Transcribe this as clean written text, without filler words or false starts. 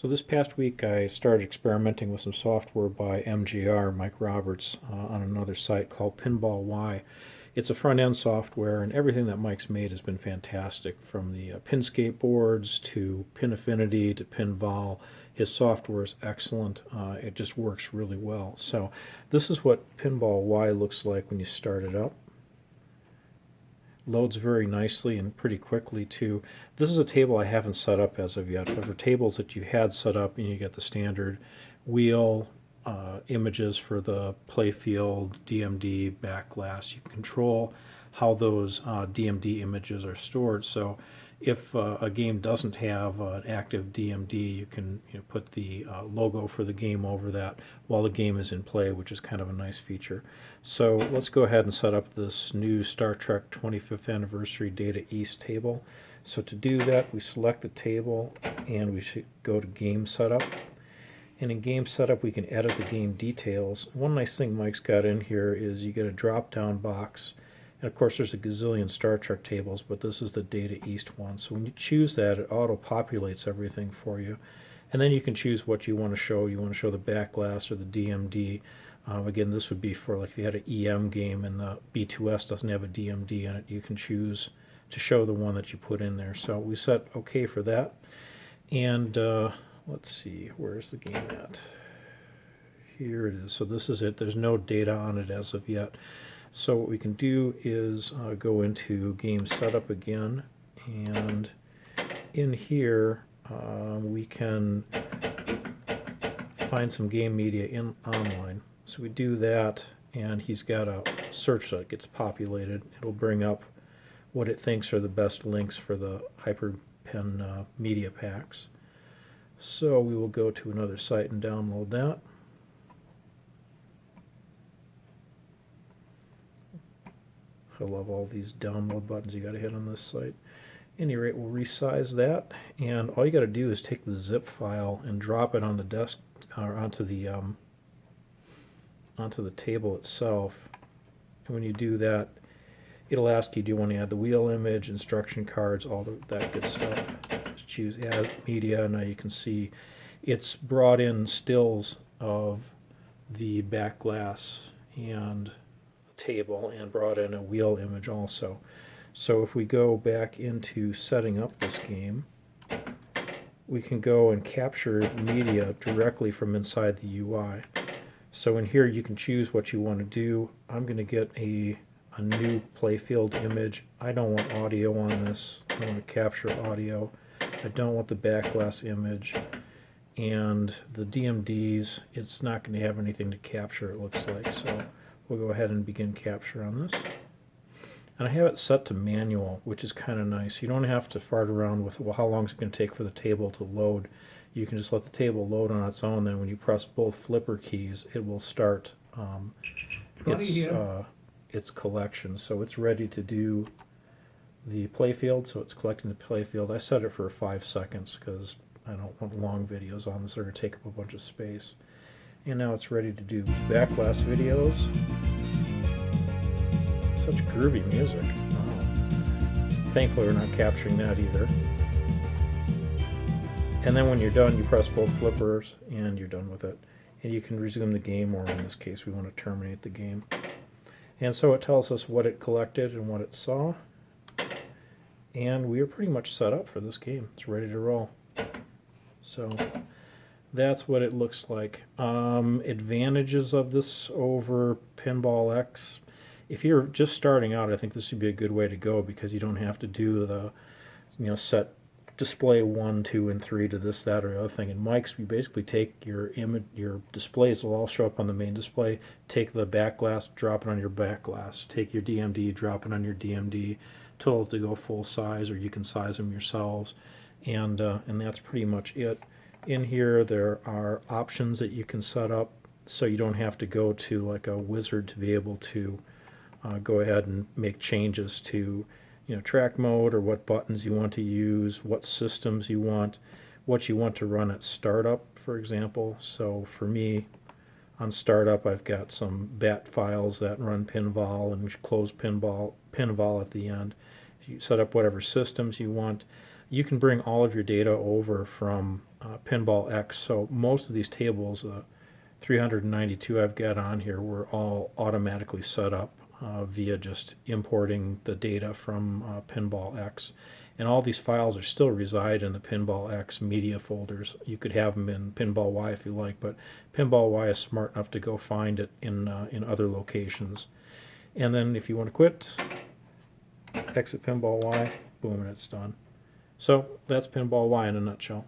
So this past week I started experimenting with some software by MGR, Mike Roberts, on another site called Pinball Y. It's a front-end software, and everything that Mike's made has been fantastic, from the pin skateboards to Pin Affinity to Pinball. His software is excellent. It just works really well. So this is what Pinball Y looks like when you start it up. Loads very nicely and pretty quickly too. This is a table I haven't set up as of yet, but for tables that you had set up, and you get the standard wheel, images for the playfield, DMD, back glass. You can control how those DMD images are stored. So if a game doesn't have an active DMD, you can put the logo for the game over that while the game is in play, which is kind of a nice feature. So let's go ahead and set up this new Star Trek 25th Anniversary Data East table. So to do that, we select the table and we should go to Game Setup. And in Game Setup, we can edit the game details. One nice thing Mike's got in here is you get a drop-down box. And of course, there's a gazillion Star Trek tables, but this is the Data East one. So when you choose that, it auto-populates everything for you. And then you can choose what you want to show. You want to show the back glass or the DMD. Again, this would be for like if you had an EM game and the B2S doesn't have a DMD in it, you can choose to show the one that you put in there. So we set OK for that. And let's see, where's the game at? Here it is. So this is it. There's no data on it as of yet. So what we can do is go into Game Setup again, and in here we can find some game media online. So we do that, and he's got a search that gets populated. It'll bring up what it thinks are the best links for the HyperPen media packs. So we will go to another site and download that. I love all these download buttons you got to hit on this site. At any rate, we'll resize that, and all you got to do is take the zip file and drop it on the desk or onto the table itself. And when you do that, it'll ask you, do you want to add the wheel image, instruction cards, all that good stuff. Just choose Add Media. Now you can see it's brought in stills of the back glass and table and brought in a wheel image also. So if we go back into setting up this game, we can go and capture media directly from inside the UI. So in here you can choose what you want to do. I'm going to get a new playfield image. I don't want audio on this. I want to capture audio. I don't want the back glass image. And the DMDs, it's not going to have anything to capture, it looks like. So we'll go ahead and begin capture on this. And I have it set to manual, which is kind of nice. You don't have to fart around with, well, how long is it going to take for the table to load. You can just let the table load on its own. Then when you press both flipper keys, it will start its collection. So it's ready to do the playfield, so it's collecting the playfield. I set it for 5 seconds because I don't want long videos on this that are going to take up a bunch of space. And now it's ready to do back glass videos. Such groovy music. Wow. Thankfully we're not capturing that either. And then when you're done, you press both flippers and you're done with it. And you can resume the game, or in this case we want to terminate the game. And so it tells us what it collected and what it saw. And we are pretty much set up for this game. It's ready to roll. So that's what it looks like. Advantages of this over Pinball X. If you're just starting out, I think this would be a good way to go because you don't have to do the, set display 1, 2, and 3 to this, that, or the other thing. In Mike's, we basically take your image, your displays will all show up on the main display. Take the back glass, drop it on your back glass. Take your DMD, drop it on your DMD. Tell it to go full size, or you can size them yourselves. And that's pretty much it. In here, there are options that you can set up, so you don't have to go to like a wizard to be able to go ahead and make changes to track mode, or what buttons you want to use, what systems you want, what you want to run at startup, for example. So for me, on startup, I've got some bat files that run Pinvol, and we close Pinvol at the end. You set up whatever systems you want. you can bring all of your data over from Pinball X. So most of these tables, 392 I've got on here, were all automatically set up via just importing the data from Pinball X. And all these files are still reside in the Pinball X media folders. You could have them in Pinball Y if you like, but Pinball Y is smart enough to go find it in other locations. And then if you want to quit, exit Pinball Y, boom, and it's done. So that's Pinball Y in a nutshell.